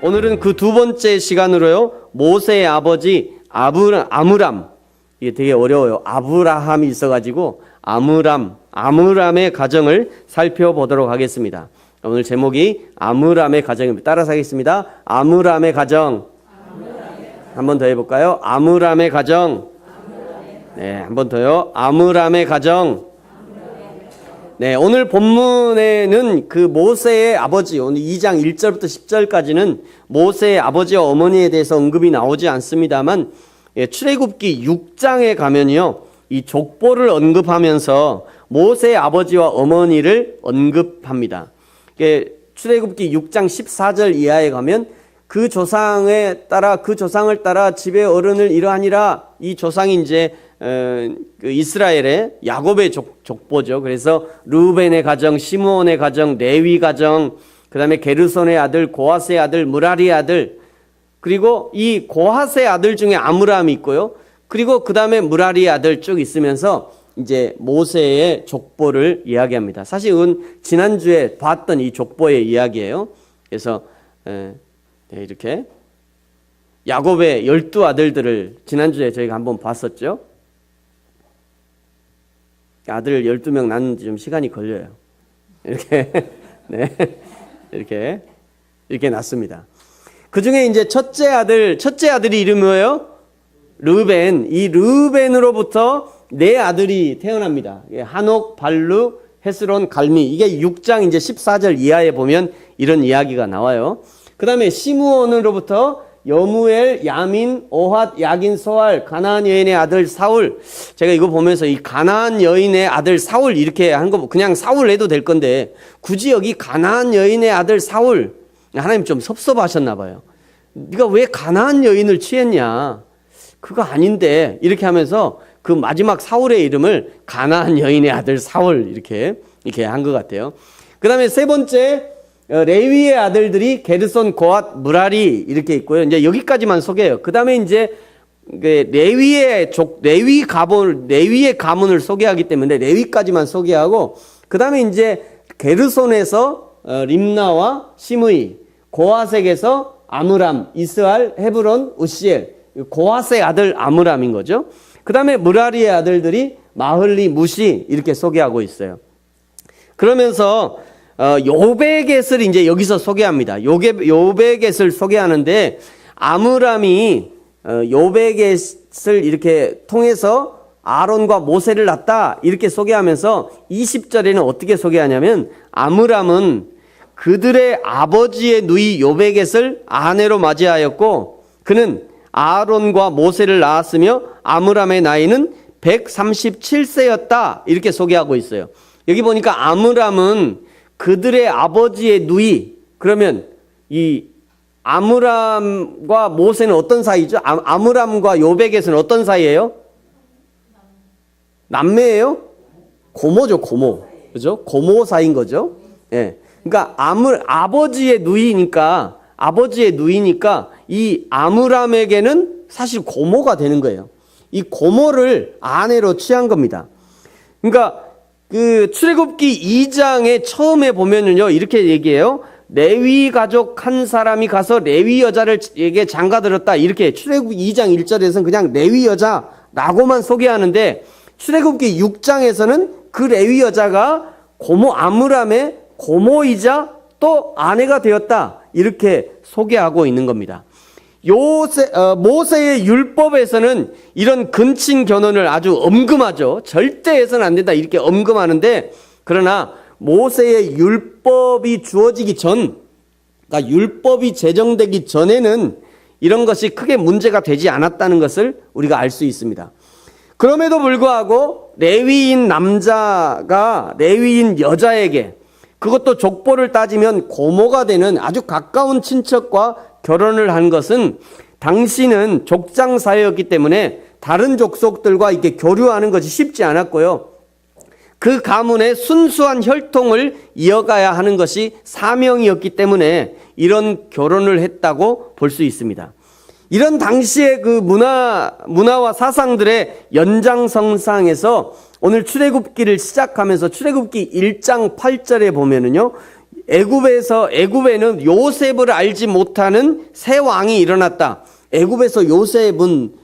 오늘은 그 두 번째 시간으로요, 모세의 아버지 아므람, 이게 되게 어려워요. 아브라함이 있어가지고 아므람의 가정을 살펴보도록 하겠습니다. 오늘 제목이 아므람의 가정입니다. 따라서 하겠습니다. 아므람의 가정. 한 번 더 해볼까요? 아므람의 가정. 네, 한 번 더요. 아므람의 가정. 네, 오늘 본문에는 그 모세의 아버지, 오늘 2장 1절부터 10절까지는 모세의 아버지와 어머니에 대해서 언급이 나오지 않습니다만, 출애굽기 6장에 가면요, 이 족보를 언급하면서 모세의 아버지와 어머니를 언급합니다. 출애굽기 6장 14절 이하에 가면 그 조상을 따라 집의 어른을 이러하니라, 이 조상이 이제 그 이스라엘의 야곱의 족보죠. 그래서 르우벤의 가정, 시므온의 가정, 레위 가정, 그 다음에 게르손의 아들, 고핫의 아들, 무라리의 아들, 그리고 이 고핫의 아들 중에 아므람이 있고요. 그리고 그 다음에 무라리의 아들 쭉 있으면서 이제 모세의 족보를 이야기합니다. 사실은 지난주에 봤던 이 족보의 이야기예요. 그래서 이렇게 야곱의 12아들들을 지난주에 저희가 한번 봤었죠. 아들 12명 낳는데 좀 시간이 걸려요. 이렇게 네, 이렇게 낳습니다. 그 중에 이제 첫째 아들이 이름이 뭐예요? 르우벤. 이 르우벤으로부터 4아들이 태어납니다. 한옥, 발루, 헤스론, 갈미. 이게 6장 이제 14절 이하에 보면 이런 이야기가 나와요. 그 다음에 시므온으로부터 여무엘, 야민, 오핫, 야긴, 소알, 가나안 여인의 아들 사울. 제가 이거 보면서 이 가나안 여인의 아들 사울 이렇게 한 거 그냥 사울 해도 될 건데 굳이 여기 가나안 여인의 아들 사울, 하나님 좀 섭섭하셨나 봐요. 네가 왜 가나안 여인을 취했냐? 그거 아닌데, 이렇게 하면서 그 마지막 사울의 이름을 가나안 여인의 아들 사울 이렇게 한 것 같아요. 그 다음에 세 번째, 레위의 아들들이 게르손, 고핫, 무라리 이렇게 있고요. 이제 여기까지만 소개해요. 그 다음에 이제 레위의 가문을 소개하기 때문에 레위까지만 소개하고, 그 다음에 이제 게르손에서 림나와 시므이, 고핫에게서 아므람, 이스알, 헤브론, 우시엘, 고핫의 아들 아므람인 거죠. 그 다음에 무라리의 아들들이 마흘리, 무시 이렇게 소개하고 있어요. 그러면서 요베겟을 이제 여기서 소개합니다. 요베겟을 소개하는데, 아므람이 요베겟을 이렇게 통해서 아론과 모세를 낳았다 이렇게 소개하면서 20절에는 어떻게 소개하냐면, 아므람은 그들의 아버지의 누이 요베겟을 아내로 맞이하였고 그는 아론과 모세를 낳았으며 아므람의 나이는 137세였다 이렇게 소개하고 있어요. 여기 보니까 아므람은 그들의 아버지의 누이, 그러면 이 아므람과 모세는 어떤 사이죠? 아므람과 요베겟은 어떤 사이예요? 남매예요? 고모죠, 고모. 그죠? 고모 사이인 거죠. 예. 그러니까 아버지의 누이니까 이 아므람에게는 사실 고모가 되는 거예요. 이 고모를 아내로 취한 겁니다. 그러니까 그 출애굽기 2장에 처음에 보면은요, 이렇게 얘기해요. 레위 가족 한 사람이 가서 레위 여자에게 장가들었다. 이렇게 출애굽기 2장 1절에서는 그냥 레위 여자라고만 소개하는데, 출애굽기 6장에서는 그 레위 여자가 아므람의 고모이자 또 아내가 되었다 이렇게 소개하고 있는 겁니다. 모세의 율법에서는 이런 근친 결혼을 아주 엄금하죠. 절대 해서는 안 된다 이렇게 엄금하는데, 그러나 모세의 율법이 주어지기 전, 그러니까 율법이 제정되기 전에는 이런 것이 크게 문제가 되지 않았다는 것을 우리가 알 수 있습니다. 그럼에도 불구하고 레위인 남자가 레위인 여자에게, 그것도 족보를 따지면 고모가 되는 아주 가까운 친척과 결혼을 한 것은, 당시는 족장 사회였기 때문에 다른 족속들과 이렇게 교류하는 것이 쉽지 않았고요. 그 가문의 순수한 혈통을 이어가야 하는 것이 사명이었기 때문에 이런 결혼을 했다고 볼 수 있습니다. 이런 당시의 그 문화와 사상들의 연장선상에서 오늘 출애굽기를 시작하면서 출애굽기 1장 8절에 보면은요, 애굽에는 요셉을 알지 못하는 새 왕이 일어났다. 애굽에서 요셉은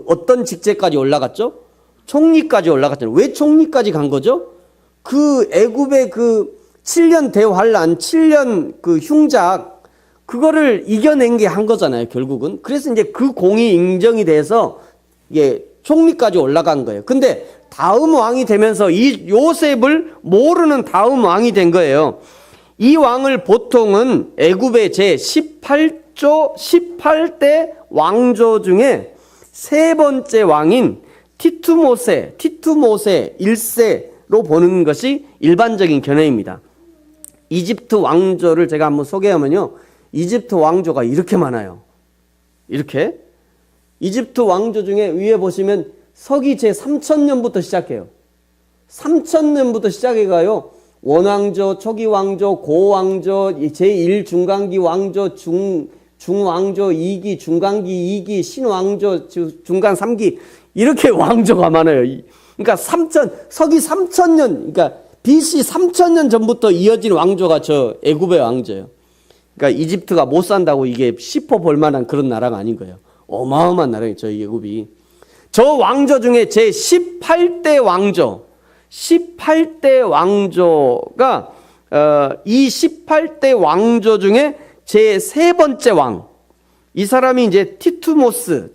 어떤 직제까지 올라갔죠? 총리까지 올라갔잖아요. 왜 총리까지 간 거죠? 그 애굽의 그 7년 대환란, 7년 그 흉작, 그거를 이겨낸 게 한 거잖아요, 결국은. 그래서 이제 그 공이 인정이 돼서 이게 총리까지 올라간 거예요. 근데 다음 왕이 되면서 이 요셉을 모르는 다음 왕이 된 거예요. 이 왕을 보통은 애굽의 제 18대 왕조 중에 세 번째 왕인 티투모세 1세로 보는 것이 일반적인 견해입니다. 이집트 왕조를 제가 한번 소개하면요. 이집트 왕조가 이렇게 많아요. 이렇게. 이집트 왕조 중에 위에 보시면 서기 제 3000년부터 시작해요. 3000년부터 시작해가요. 원왕조, 초기왕조, 고왕조, 제1중간기 왕조, 중왕조 2기, 중간기 2기, 신왕조, 중간 3기 이렇게 왕조가 많아요. 그러니까 서기 3000년, 그러니까 BC 3000년 전부터 이어진 왕조가 저 애굽의 왕조예요. 그러니까 이집트가 못 산다고 이게 씹어볼 만한 그런 나라가 아닌 거예요. 어마어마한 나라예요, 저 애굽이. 저 왕조 중에 제 18대 왕조, 18대 왕조가 이 18대 왕조 중에 제 세 번째 왕, 이 사람이 이제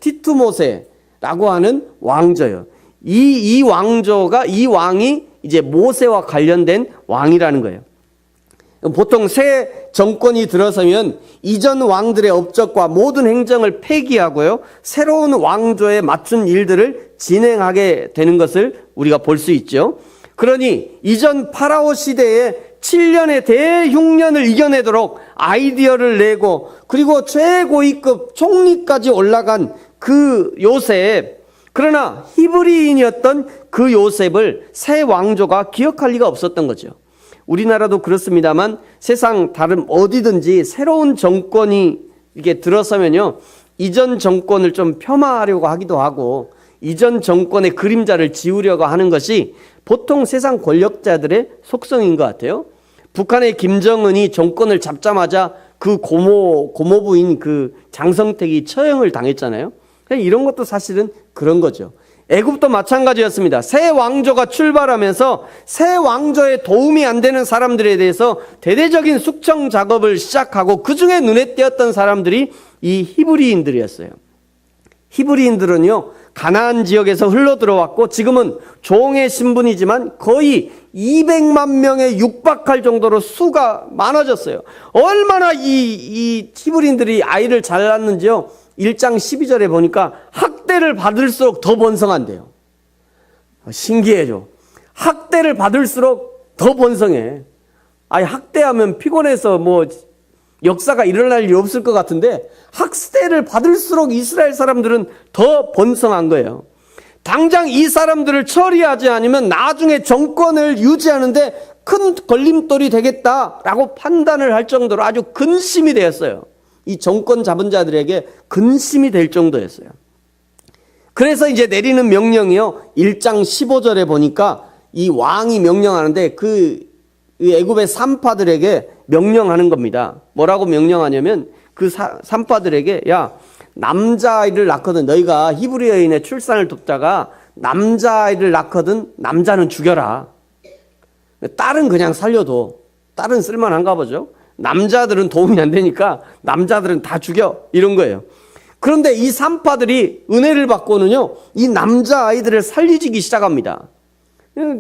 티투모세라고 하는 왕조예요. 이 왕이 이제 모세와 관련된 왕이라는 거예요. 보통 새 정권이 들어서면 이전 왕들의 업적과 모든 행정을 폐기하고요, 새로운 왕조에 맞춘 일들을 진행하게 되는 것을 우리가 볼 수 있죠. 그러니 이전 파라오 시대에 7년의 대흉년을 이겨내도록 아이디어를 내고 그리고 최고위급 총리까지 올라간 그 요셉, 그러나 히브리인이었던 그 요셉을 새 왕조가 기억할 리가 없었던 거죠. 우리나라도 그렇습니다만 세상 다른 어디든지 새로운 정권이 이렇게 들어서면요, 이전 정권을 좀 폄하하려고 하기도 하고 이전 정권의 그림자를 지우려고 하는 것이 보통 세상 권력자들의 속성인 것 같아요. 북한의 김정은이 정권을 잡자마자 그 고모부인 그 장성택이 처형을 당했잖아요. 이런 것도 사실은 그런 거죠. 애굽도 마찬가지였습니다. 새 왕조가 출발하면서 새 왕조에 도움이 안 되는 사람들에 대해서 대대적인 숙청 작업을 시작하고 그 중에 눈에 띄었던 사람들이 이 히브리인들이었어요. 히브리인들은요, 가나안 지역에서 흘러 들어왔고 지금은 종의 신분이지만 거의 200만 명에 육박할 정도로 수가 많아졌어요. 얼마나 이 히브리인들이 아이를 잘 낳는지요. 1장 12절에 보니까 학대를 받을수록 더 번성한대요. 신기해죠. 학대를 받을수록 더 번성해. 아니, 학대하면 피곤해서 뭐 역사가 일어날 일이 없을 것 같은데 학대를 받을수록 이스라엘 사람들은 더 번성한 거예요. 당장 이 사람들을 처리하지 않으면 나중에 정권을 유지하는데 큰 걸림돌이 되겠다라고 판단을 할 정도로 아주 근심이 되었어요. 이 정권 잡은 자들에게 근심이 될 정도였어요. 그래서 이제 내리는 명령이요, 1장 15절에 보니까 이 왕이 명령하는데 그 애굽의 산파들에게 명령하는 겁니다. 뭐라고 명령하냐면 그 산파들에게, 야, 남자아이를 낳거든, 너희가 히브리 여인의 출산을 돕다가 남자아이를 낳거든 남자는 죽여라. 딸은 그냥 살려도, 딸은 쓸만한가 보죠. 남자들은 도움이 안 되니까 남자들은 다 죽여, 이런 거예요. 그런데 이 산파들이 은혜를 받고는요, 이 남자아이들을 살리기 시작합니다.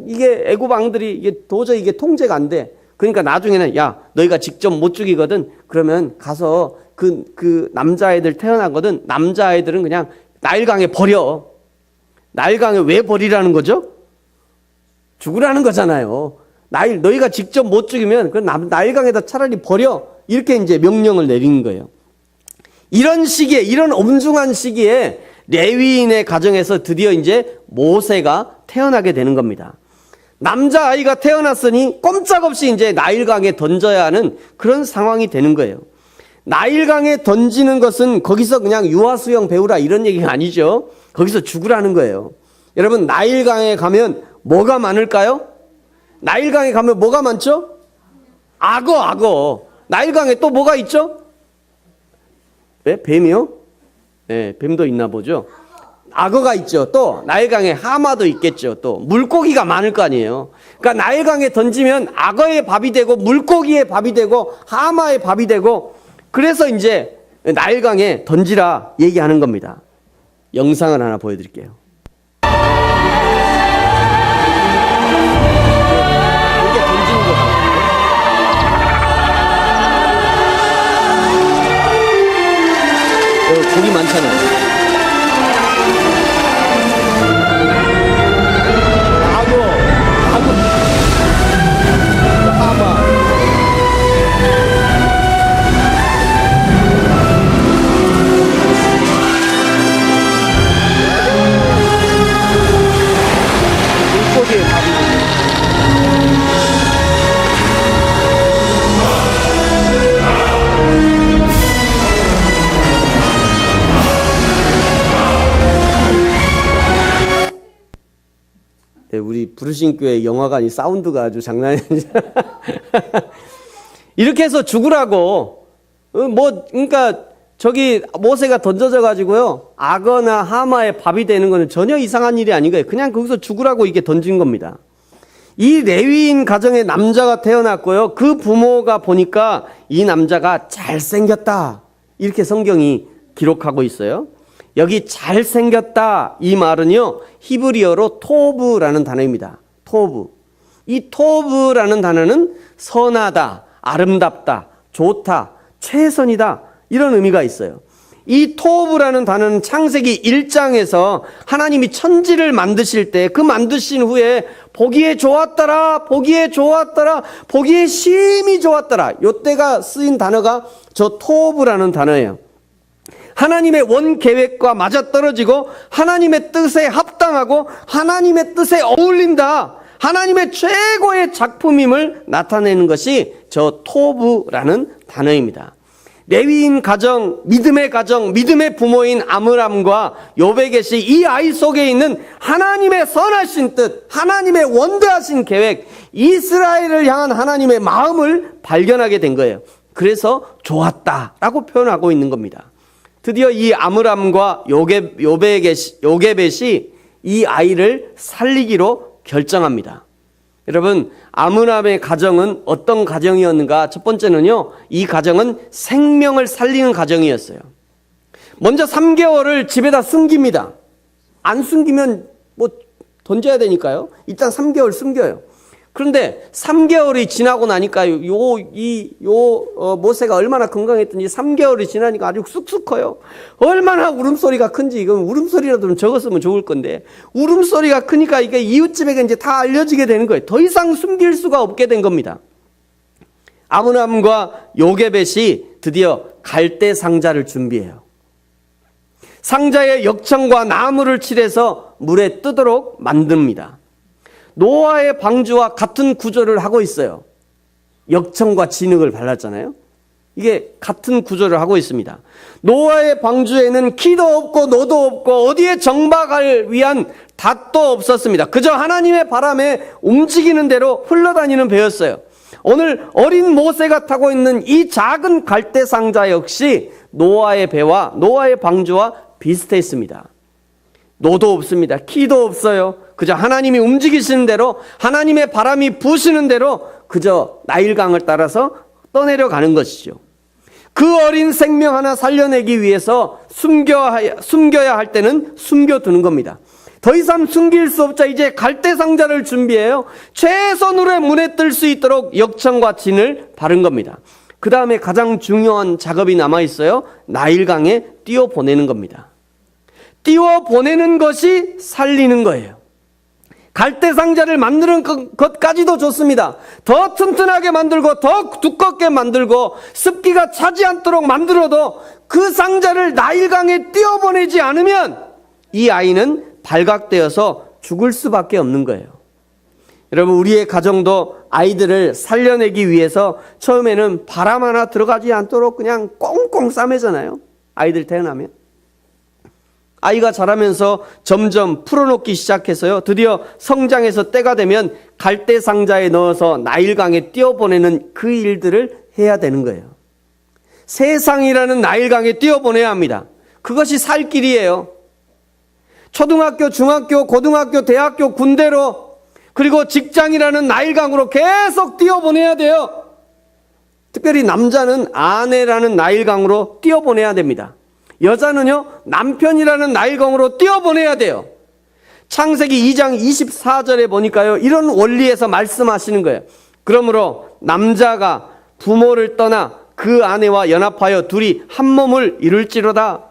이게 애굽 왕들이 이게 도저히 이게 통제가 안 돼. 그러니까 나중에는, 야, 너희가 직접 못 죽이거든. 그러면 가서 그 남자아이들 태어나거든. 남자아이들은 그냥 나일강에 버려. 나일강에 왜 버리라는 거죠? 죽으라는 거잖아요. 너희가 직접 못 죽이면 그 나일강에다 차라리 버려. 이렇게 이제 명령을 내린 거예요. 이런 시기에, 이런 엄중한 시기에 레위인의 가정에서 드디어 이제 모세가 태어나게 되는 겁니다. 남자아이가 태어났으니 꼼짝없이 이제 나일강에 던져야 하는 그런 상황이 되는 거예요. 나일강에 던지는 것은 거기서 그냥 유아수영 배우라 이런 얘기가 아니죠. 거기서 죽으라는 거예요. 여러분, 나일강에 가면 뭐가 많을까요? 나일강에 가면 뭐가 많죠? 악어. 나일강에 또 뭐가 있죠? 네? 뱀이요? 네, 뱀도 있나 보죠. 악어가 있죠. 또 나일강에 하마도 있겠죠. 또 물고기가 많을 거 아니에요. 그러니까 나일강에 던지면 악어의 밥이 되고 물고기의 밥이 되고 하마의 밥이 되고, 그래서 이제 나일강에 던지라 얘기하는 겁니다. 영상을 하나 보여드릴게요. 이게 던지는 거예요. 고기 많잖아요. 우리 부르신교회 영화관이 사운드가 아주 장난이 아니죠. 이렇게 해서 죽으라고, 그러니까 저기 모세가 던져져 가지고요, 악어나 하마의 밥이 되는 거는 전혀 이상한 일이 아닌 거예요. 그냥 거기서 죽으라고 이게 던진 겁니다. 이 레위인 가정에 남자가 태어났고요, 그 부모가 보니까 이 남자가 잘생겼다, 이렇게 성경이 기록하고 있어요. 여기 잘생겼다 이 말은요, 히브리어로 토브라는 단어입니다. 토브. 이 토브라는 단어는 선하다, 아름답다, 좋다, 최선이다, 이런 의미가 있어요. 이 토브라는 단어는 창세기 1장에서 하나님이 천지를 만드실 때 그 만드신 후에 보기에 좋았더라, 보기에 좋았더라, 보기에 심히 좋았더라, 이때가 쓰인 단어가 저 토브라는 단어예요. 하나님의 원 계획과 맞아떨어지고 하나님의 뜻에 합당하고 하나님의 뜻에 어울린다, 하나님의 최고의 작품임을 나타내는 것이 저 토브라는 단어입니다. 레위인 가정, 믿음의 부모인 아므람과 요베겟이 이 아이 속에 있는 하나님의 선하신 뜻, 하나님의 원대하신 계획, 이스라엘을 향한 하나님의 마음을 발견하게 된 거예요. 그래서 좋았다라고 표현하고 있는 겁니다. 드디어 이 아므람과 요게벳이 이 아이를 살리기로 결정합니다. 여러분, 아므람의 가정은 어떤 가정이었는가? 첫 번째는요, 이 가정은 생명을 살리는 가정이었어요. 먼저 3개월을 집에다 숨깁니다. 안 숨기면 뭐 던져야 되니까요. 일단 3개월 숨겨요. 그런데 3개월이 지나고 나니까 모세가 얼마나 건강했던지 3개월이 지나니까 아주 쑥쑥 커요. 얼마나 울음소리가 큰지, 이건 울음소리라도 좀 적었으면 좋을 건데, 울음소리가 크니까 이게 이웃집에게 이제 다 알려지게 되는 거예요. 더 이상 숨길 수가 없게 된 겁니다. 아므람과 요게벳이 드디어 갈대 상자를 준비해요. 상자에 역청과 나무를 칠해서 물에 뜨도록 만듭니다. 노아의 방주와 같은 구조를 하고 있어요. 역청과 진흙을 발랐잖아요. 이게 같은 구조를 하고 있습니다. 노아의 방주에는 키도 없고 노도 없고 어디에 정박할 위한 닷도 없었습니다. 그저 하나님의 바람에 움직이는 대로 흘러다니는 배였어요. 오늘 어린 모세가 타고 있는 이 작은 갈대 상자 역시 노아의 배와 노아의 방주와 비슷했습니다. 노도 없습니다. 키도 없어요. 그저 하나님이 움직이시는 대로, 하나님의 바람이 부시는 대로 그저 나일강을 따라서 떠내려가는 것이죠. 그 어린 생명 하나 살려내기 위해서 숨겨야 할 때는 숨겨두는 겁니다. 더 이상 숨길 수 없자 이제 갈대 상자를 준비해요. 최선으로 문에 뜰 수 있도록 역청과 진을 바른 겁니다. 그 다음에 가장 중요한 작업이 남아있어요. 나일강에 띄워보내는 겁니다. 띄워보내는 것이 살리는 거예요. 갈대 상자를 만드는 것까지도 좋습니다. 더 튼튼하게 만들고 더 두껍게 만들고 습기가 차지 않도록 만들어도 그 상자를 나일강에 띄워보내지 않으면 이 아이는 발각되어서 죽을 수밖에 없는 거예요. 여러분, 우리의 가정도 아이들을 살려내기 위해서 처음에는 바람 하나 들어가지 않도록 그냥 꽁꽁 싸매잖아요. 아이들 태어나면. 아이가 자라면서 점점 풀어놓기 시작해서요. 드디어 성장해서 때가 되면 갈대 상자에 넣어서 나일강에 띄어보내는 그 일들을 해야 되는 거예요. 세상이라는 나일강에 띄어보내야 합니다. 그것이 살 길이에요. 초등학교, 중학교, 고등학교, 대학교, 군대로, 그리고 직장이라는 나일강으로 계속 띄어보내야 돼요. 특별히 남자는 아내라는 나일강으로 띄어보내야 됩니다. 여자는요, 남편이라는 나일강으로 띄어보내야 돼요. 창세기 2장 24절에 보니까요, 이런 원리에서 말씀하시는 거예요. 그러므로 남자가 부모를 떠나 그 아내와 연합하여 둘이 한 몸을 이룰지로다.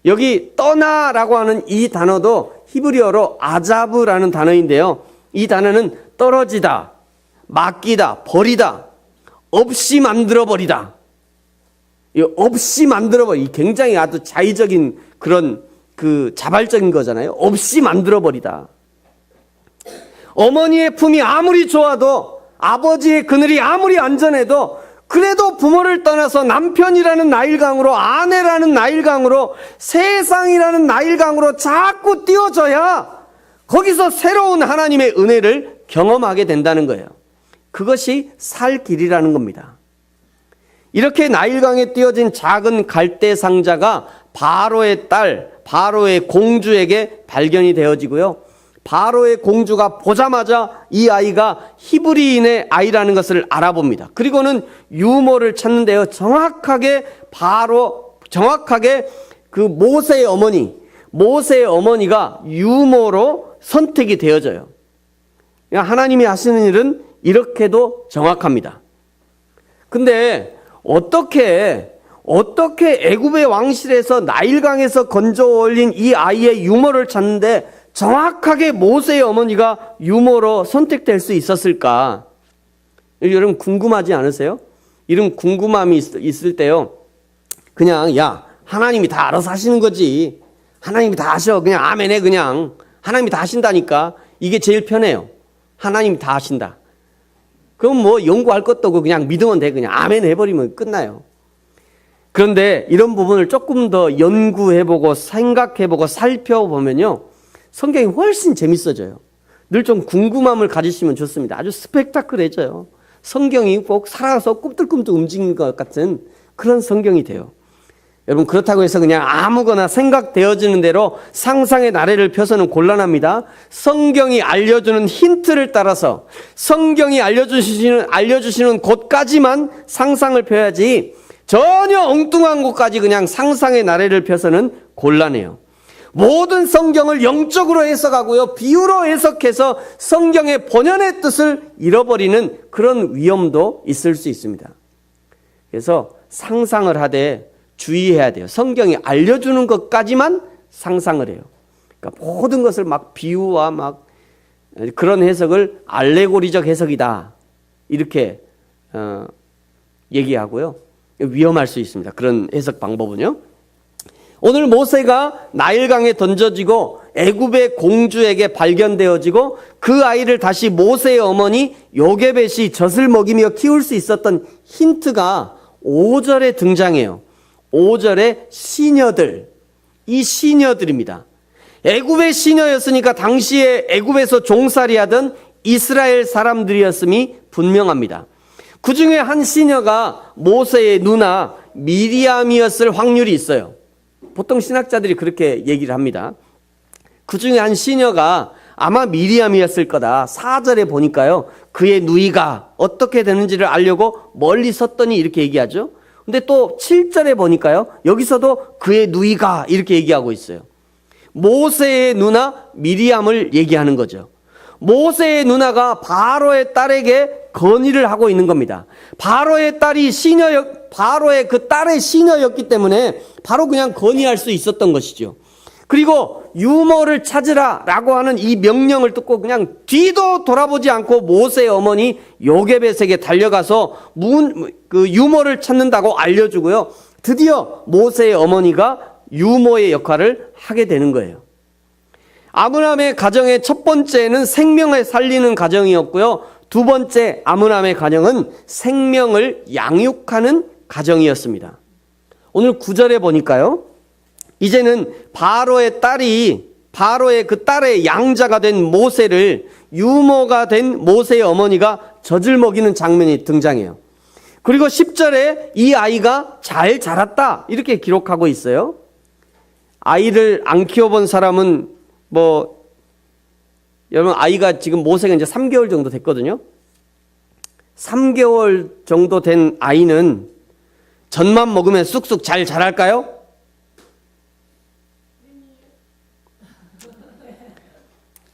여기 떠나라고 하는 이 단어도 히브리어로 아자브라는 단어인데요. 이 단어는 떨어지다, 맡기다, 버리다, 없이 만들어버리다. 없이 만들어버리, 굉장히 아주 자의적인 그런 자발적인 거잖아요. 없이 만들어버리다. 어머니의 품이 아무리 좋아도, 아버지의 그늘이 아무리 안전해도, 그래도 부모를 떠나서 남편이라는 나일강으로, 아내라는 나일강으로, 세상이라는 나일강으로 자꾸 띄워져야 거기서 새로운 하나님의 은혜를 경험하게 된다는 거예요. 그것이 살 길이라는 겁니다. 이렇게 나일강에 띄어진 작은 갈대 상자가 바로의 딸, 바로의 공주에게 발견이 되어지고요. 바로의 공주가 보자마자 이 아이가 히브리인의 아이라는 것을 알아봅니다. 그리고는 유모를 찾는데요. 정확하게 그 모세의 어머니가 유모로 선택이 되어져요. 하나님이 하시는 일은 이렇게도 정확합니다. 근데 어떻게 애굽의 왕실에서 나일강에서 건져 올린 이 아이의 유모를 찾는데 정확하게 모세의 어머니가 유모로 선택될 수 있었을까? 여러분 궁금하지 않으세요? 이런 궁금함이 있을 때요. 그냥 하나님이 다 알아서 하시는 거지. 하나님이 다 하셔. 그냥 아멘해 그냥. 하나님이 다 하신다니까. 이게 제일 편해요. 하나님이 다 하신다. 그럼 뭐 연구할 것도 없고 그냥 믿으면 돼. 그냥 아멘 해버리면 끝나요. 그런데 이런 부분을 조금 더 연구해보고 생각해보고 살펴보면요. 성경이 훨씬 재밌어져요. 늘 좀 궁금함을 가지시면 좋습니다. 아주 스펙타클해져요. 성경이 꼭 살아서 꿈틀꿈틀 움직이는 것 같은 그런 성경이 돼요. 여러분 그렇다고 해서 그냥 아무거나 생각되어지는 대로 상상의 나래를 펴서는 곤란합니다. 성경이 알려주는 힌트를 따라서 성경이 알려주시는 곳까지만 상상을 펴야지 전혀 엉뚱한 곳까지 그냥 상상의 나래를 펴서는 곤란해요. 모든 성경을 영적으로 해석하고요. 비유로 해석해서 성경의 본연의 뜻을 잃어버리는 그런 위험도 있을 수 있습니다. 그래서 상상을 하되 주의해야 돼요. 성경이 알려주는 것까지만 상상을 해요. 그러니까 모든 것을 막 비유와 막 그런 해석을 알레고리적 해석이다. 이렇게 얘기하고요. 위험할 수 있습니다. 그런 해석 방법은요. 오늘 모세가 나일강에 던져지고 애굽의 공주에게 발견되어지고 그 아이를 다시 모세의 어머니 요게벳이 젖을 먹이며 키울 수 있었던 힌트가 5절에 등장해요. 5절에 시녀들, 이 시녀들입니다. 애굽의 시녀였으니까 당시에 애굽에서 종살이 하던 이스라엘 사람들이었음이 분명합니다. 그 중에 한 시녀가 모세의 누나 미리암이었을 확률이 있어요. 보통 신학자들이 그렇게 얘기를 합니다. 그 중에 한 시녀가 아마 미리암이었을 거다. 4절에 보니까요. 그의 누이가 어떻게 되는지를 알려고 멀리 섰더니 이렇게 얘기하죠. 근데 또 7절에 보니까요. 여기서도 그의 누이가 이렇게 얘기하고 있어요. 모세의 누나 미리암을 얘기하는 거죠. 모세의 누나가 바로의 딸에게 건의를 하고 있는 겁니다. 바로의 딸이 바로의 그 딸의 시녀였기 때문에 바로 그냥 건의할 수 있었던 것이죠. 그리고 유모를 찾으라라고 하는 이 명령을 듣고 그냥 뒤도 돌아보지 않고 모세의 어머니 요게벳에게 달려가서 그 유모를 찾는다고 알려주고요. 드디어 모세의 어머니가 유모의 역할을 하게 되는 거예요. 아므람의 가정의 첫 번째는 생명을 살리는 가정이었고요. 두 번째 아므람의 가정은 생명을 양육하는 가정이었습니다. 오늘 9절에 보니까요. 이제는 바로의 그 딸의 양자가 된 모세를 유모가 된 모세의 어머니가 젖을 먹이는 장면이 등장해요. 그리고 10절에 이 아이가 잘 자랐다 이렇게 기록하고 있어요. 아이를 안 키워본 사람은 여러분 아이가 지금 모세가 이제 3개월 정도 됐거든요. 3개월 정도 된 아이는 젖만 먹으면 쑥쑥 잘 자랄까요?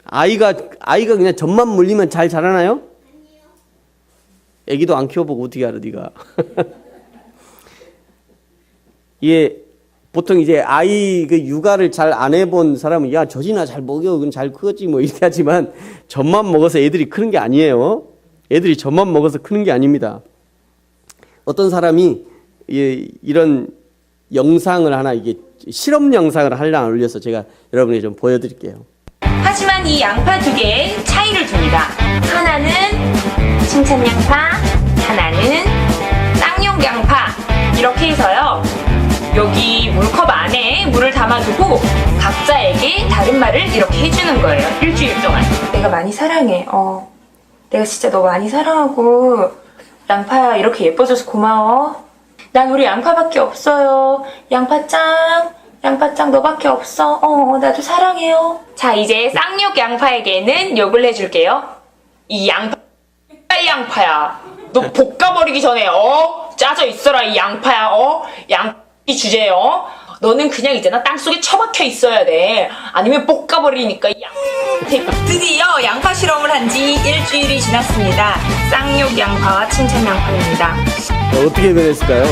아이가 그냥 젖만 물리면 잘 자라나요? 애기도 안 키워보고 어떻게 알아, 네가? 보통 이제 아이 그 육아를 잘 안 해본 사람은 야 젖이나 잘 먹여, 그럼 잘 크겠지 뭐 이렇게 하지만 젖만 먹어서 애들이 크는 게 아니에요. 애들이 젖만 먹어서 크는 게 아닙니다. 어떤 사람이 이런 영상을 하나 이게 실험 영상을 하나 올려서 제가 여러분에게 좀 보여드릴게요. 하지만 이 양파 두 개의 차이를 둡니다. 하나는 칭찬 양파, 하나는 쌍용 양파. 이렇게 해서요. 여기 물컵 안에 물을 담아두고 각자에게 다른 말을 이렇게 해주는 거예요. 일주일 동안. 내가 많이 사랑해. 내가 진짜 너 많이 사랑하고 양파야 이렇게 예뻐져서 고마워. 난 우리 양파밖에 없어요. 양파짱 너밖에 없어. 나도 사랑해요. 자, 이제 쌍욕 양파에게는 욕을 해줄게요. 이 양파야. 너 볶아버리기 전에 짜져 있어라 이 양파야. 양이 주제요. 너는 그냥 있잖아 땅속에 처박혀 있어야 돼. 아니면 볶아버리니까 드디어 양파 실험을 한 지 일주일이 지났습니다. 쌍욕 양파와 칭찬 양파입니다. 어떻게 변했을까요?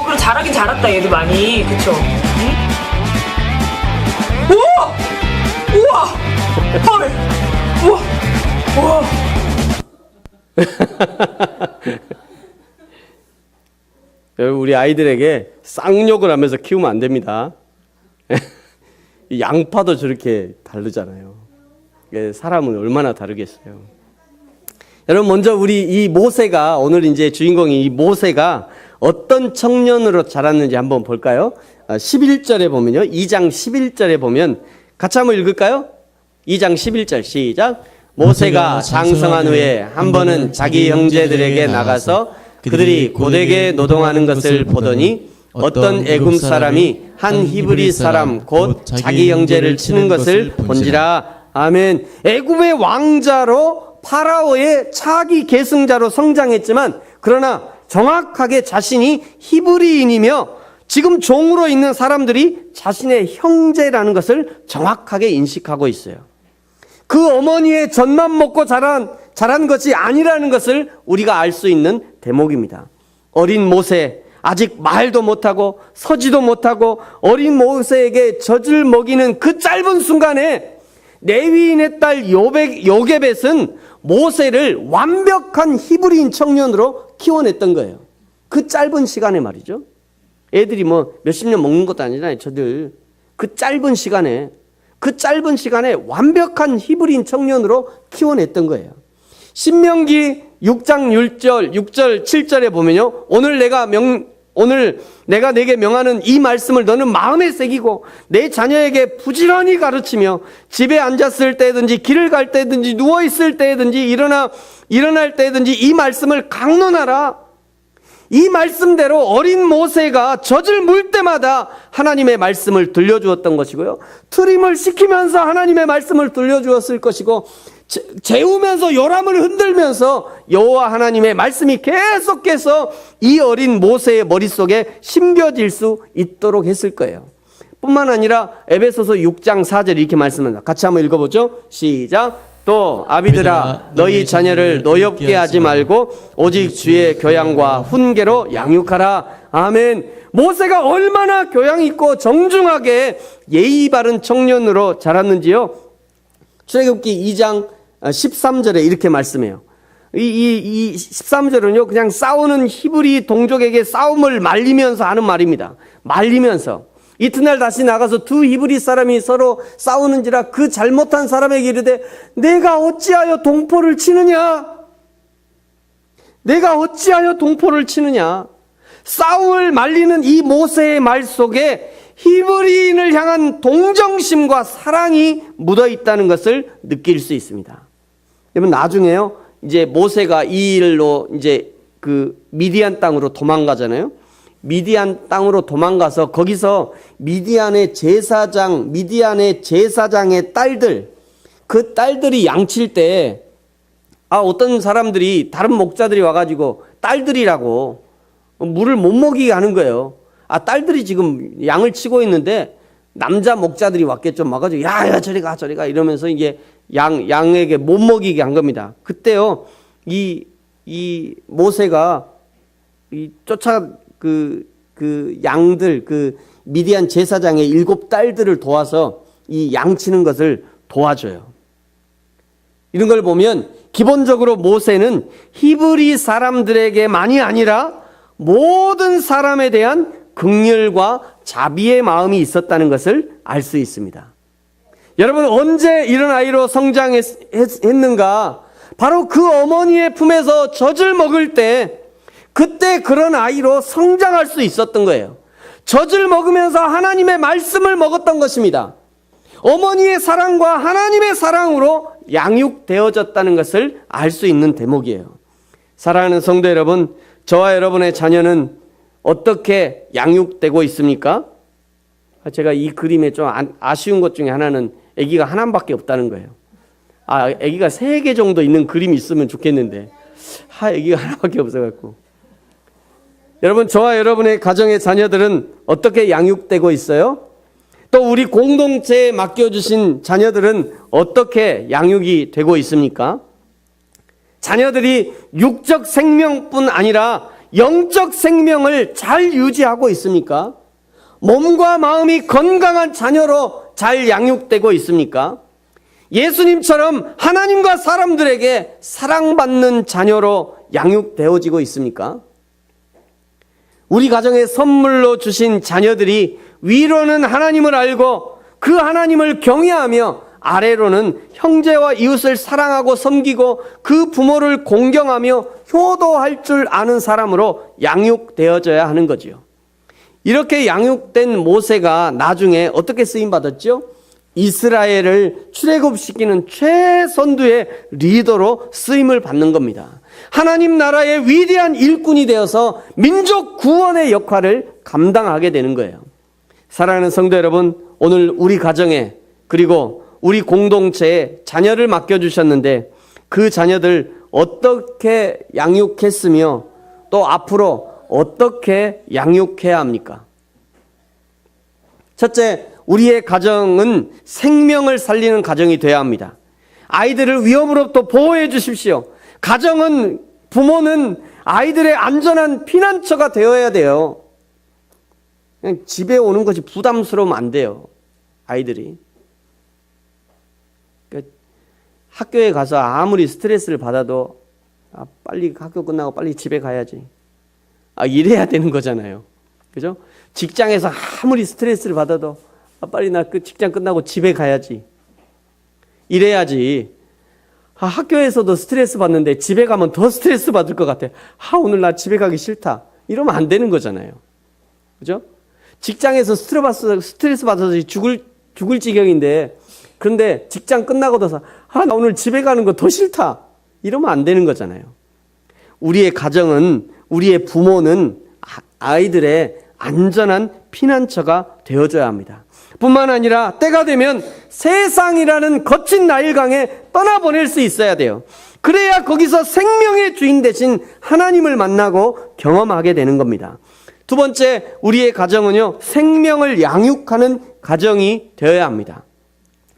그럼 잘하긴 잘했다 얘도 많이. 그쵸? 응? 우와! 헐! 우와! 여러분 우리 아이들에게 쌍욕을 하면서 키우면 안 됩니다. 양파도 저렇게 다르잖아요. 사람은 얼마나 다르겠어요. 여러분 먼저 우리 이 모세가 오늘 이제 주인공이 이 모세가 어떤 청년으로 자랐는지 한번 볼까요? 11절에 보면요. 2장 11절에 보면 같이 한번 읽을까요? 2장 11절 시작. 모세가 장성한 후에 한 번은 자기 형제들에게 나가서 그들이 고되게 노동하는 것을 보더니 어떤 애굽 사람이 한 히브리 사람 곧 자기 형제를 치는 것을 본지라. 아멘. 애굽의 왕자로 파라오의 차기 계승자로 성장했지만 그러나 정확하게 자신이 히브리인이며 지금 종으로 있는 사람들이 자신의 형제라는 것을 정확하게 인식하고 있어요. 그 어머니의 젖만 먹고 자란 것이 아니라는 것을 우리가 알 수 있는 대목입니다. 어린 모세, 아직 말도 못하고 서지도 못하고 어린 모세에게 젖을 먹이는 그 짧은 순간에 레위인의 딸 요게벳은 모세를 완벽한 히브리인 청년으로 키워냈던 거예요. 그 짧은 시간에 말이죠. 애들이 몇십 년 먹는 것도 아니잖아요. 저들 그 짧은 시간에 완벽한 히브리인 청년으로 키워냈던 거예요. 신명기 6장 6절 7절에 보면요. 오늘 내가 내게 명하는 이 말씀을 너는 마음에 새기고 내 자녀에게 부지런히 가르치며 집에 앉았을 때든지 길을 갈 때든지 누워있을 때든지 일어날 때든지 이 말씀을 강론하라. 이 말씀대로 어린 모세가 젖을 물 때마다 하나님의 말씀을 들려주었던 것이고요. 트림을 시키면서 하나님의 말씀을 들려주었을 것이고 재우면서 요람을 흔들면서 여호와 하나님의 말씀이 계속해서 이 어린 모세의 머릿속에 심겨질 수 있도록 했을 거예요. 뿐만 아니라 에베소서 6장 4절 이렇게 말씀합니다. 같이 한번 읽어보죠. 시작. 또 아비들아 너희 자녀를 노엽게 하지 말고 오직 주의 교양과 훈계로 양육하라. 아멘. 모세가 얼마나 교양 있고 정중하게 예의 바른 청년으로 자랐는지요. 출애굽기 2장 13절에 이렇게 말씀해요. 이 13절은요 그냥 싸우는 히브리 동족에게 싸움을 말리면서 하는 말입니다. 말리면서 이튿날 다시 나가서 두 히브리 사람이 서로 싸우는지라 그 잘못한 사람에게 이르되 내가 어찌하여 동포를 치느냐. 내가 어찌하여 동포를 치느냐. 싸움을 말리는 이 모세의 말 속에 히브리인을 향한 동정심과 사랑이 묻어 있다는 것을 느낄 수 있습니다. 여러분, 나중에요, 이제 모세가 이 일로 이제 그 미디안 땅으로 도망가잖아요. 미디안 땅으로 도망가서 거기서 미디안의 제사장의 딸들, 그 딸들이 양칠 때 어떤 사람들이, 다른 목자들이 와가지고 딸들이라고 물을 못 먹이게 하는 거예요. 딸들이 지금 양을 치고 있는데 남자 목자들이 왔겠죠. 와가지고 야 저리 가 이러면서 이게 양에게 못 먹이게 한 겁니다. 그때요, 이 모세가 쫓아 그 양들, 그 미디안 제사장의 7 딸들을 도와서 이 양치는 것을 도와줘요. 이런 걸 보면 기본적으로 모세는 히브리 사람들에게만이 아니라 모든 사람에 대한 긍휼과 자비의 마음이 있었다는 것을 알 수 있습니다. 여러분, 언제 이런 아이로 성장했는가? 바로 그 어머니의 품에서 젖을 먹을 때, 그때 그런 아이로 성장할 수 있었던 거예요. 젖을 먹으면서 하나님의 말씀을 먹었던 것입니다. 어머니의 사랑과 하나님의 사랑으로 양육되어졌다는 것을 알 수 있는 대목이에요. 사랑하는 성도 여러분, 저와 여러분의 자녀는 어떻게 양육되고 있습니까? 제가 이 그림에 좀 아쉬운 것 중에 하나는 아기가 하나밖에 없다는 거예요. 아기가 3개 정도 있는 그림이 있으면 좋겠는데 아기가 하나밖에 없어갖고. 여러분, 저와 여러분의 가정의 자녀들은 어떻게 양육되고 있어요? 또 우리 공동체에 맡겨주신 자녀들은 어떻게 양육이 되고 있습니까? 자녀들이 육적 생명뿐 아니라 영적 생명을 잘 유지하고 있습니까? 몸과 마음이 건강한 자녀로 잘 양육되고 있습니까? 예수님처럼 하나님과 사람들에게 사랑받는 자녀로 양육되어지고 있습니까? 우리 가정에 선물로 주신 자녀들이 위로는 하나님을 알고 그 하나님을 경외하며 아래로는 형제와 이웃을 사랑하고 섬기고 그 부모를 공경하며 효도할 줄 아는 사람으로 양육되어져야 하는 거지요. 이렇게 양육된 모세가 나중에 어떻게 쓰임받았죠? 이스라엘을 출애굽시키는 최선두의 리더로 쓰임을 받는 겁니다. 하나님 나라의 위대한 일꾼이 되어서 민족 구원의 역할을 감당하게 되는 거예요. 사랑하는 성도 여러분, 오늘 우리 가정에 그리고 우리 공동체에 자녀를 맡겨주셨는데 그 자녀들 어떻게 양육했으며 또 앞으로 어떻게 양육해야 합니까? 첫째, 우리의 가정은 생명을 살리는 가정이 되어야 합니다. 아이들을 위험으로부터 보호해 주십시오. 가정은, 부모는 아이들의 안전한 피난처가 되어야 돼요. 그냥 집에 오는 것이 부담스러우면 안 돼요, 아이들이. 그러니까 학교에 가서 아무리 스트레스를 받아도 빨리 학교 끝나고 빨리 집에 가야지. 이래야 되는 거잖아요. 그죠? 직장에서 아무리 스트레스를 받아도 빨리 나 그 직장 끝나고 집에 가야지. 이래야지. 학교에서도 스트레스 받는데 집에 가면 더 스트레스 받을 것 같아. 오늘 나 집에 가기 싫다. 이러면 안 되는 거잖아요. 그죠? 직장에서 스트레스 받아서 죽을 지경인데, 그런데 직장 끝나고 나서 나 오늘 집에 가는 거 더 싫다. 이러면 안 되는 거잖아요. 우리의 가정은, 우리의 부모는 아이들의 안전한 피난처가 되어줘야 합니다. 뿐만 아니라 때가 되면 세상이라는 거친 나일강에 떠나보낼 수 있어야 돼요. 그래야 거기서 생명의 주인 되신 하나님을 만나고 경험하게 되는 겁니다. 두 번째, 우리의 가정은요, 생명을 양육하는 가정이 되어야 합니다.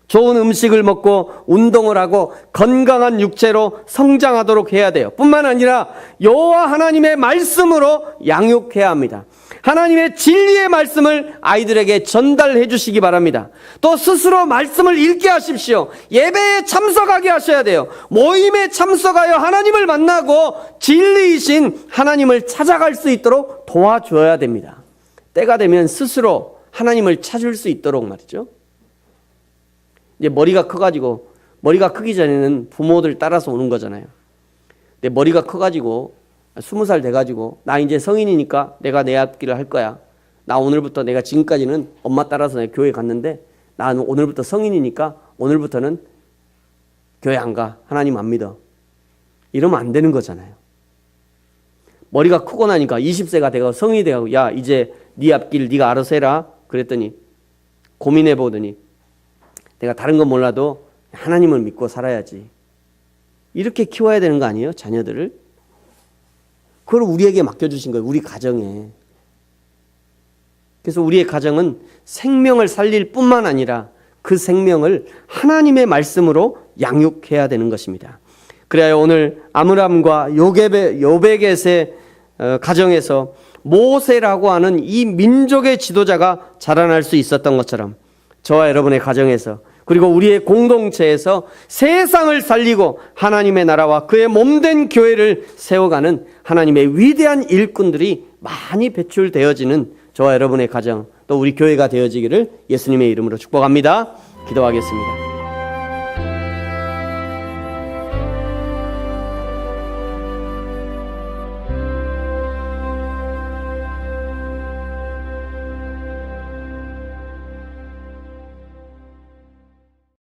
좋은 음식을 먹고 운동을 하고 건강한 육체로 성장하도록 해야 돼요. 뿐만 아니라 여호와 하나님의 말씀으로 양육해야 합니다. 하나님의 진리의 말씀을 아이들에게 전달해 주시기 바랍니다. 또 스스로 말씀을 읽게 하십시오. 예배에 참석하게 하셔야 돼요. 모임에 참석하여 하나님을 만나고 진리이신 하나님을 찾아갈 수 있도록 도와줘야 됩니다. 때가 되면 스스로 하나님을 찾을 수 있도록 말이죠. 이제 머리가 크기 전에는 부모들 따라서 오는 거잖아요. 근데 머리가 커가지고 20살 돼가지고 나 이제 성인이니까 내가 내 앞길을 할 거야. 나 오늘부터 내가 지금까지는 엄마 따라서 내가 교회 갔는데 나는 오늘부터 성인이니까 오늘부터는 교회 안 가. 하나님 안 믿어. 이러면 안 되는 거잖아요. 머리가 크고 나니까 20세가 되고 성인이 되고 야 이제 네 앞길 네가 알아서 해라. 그랬더니 고민해 보더니 내가 다른 건 몰라도 하나님을 믿고 살아야지. 이렇게 키워야 되는 거 아니에요? 자녀들을. 그걸 우리에게 맡겨주신 거예요. 우리 가정에. 그래서 우리의 가정은 생명을 살릴 뿐만 아니라 그 생명을 하나님의 말씀으로 양육해야 되는 것입니다. 그래야 오늘 아므람과 요베겟의 가정에서 모세라고 하는 이 민족의 지도자가 자라날 수 있었던 것처럼 저와 여러분의 가정에서 그리고 우리의 공동체에서 세상을 살리고 하나님의 나라와 그의 몸된 교회를 세워가는 하나님의 위대한 일꾼들이 많이 배출되어지는 저와 여러분의 가정 또 우리 교회가 되어지기를 예수님의 이름으로 축복합니다. 기도하겠습니다.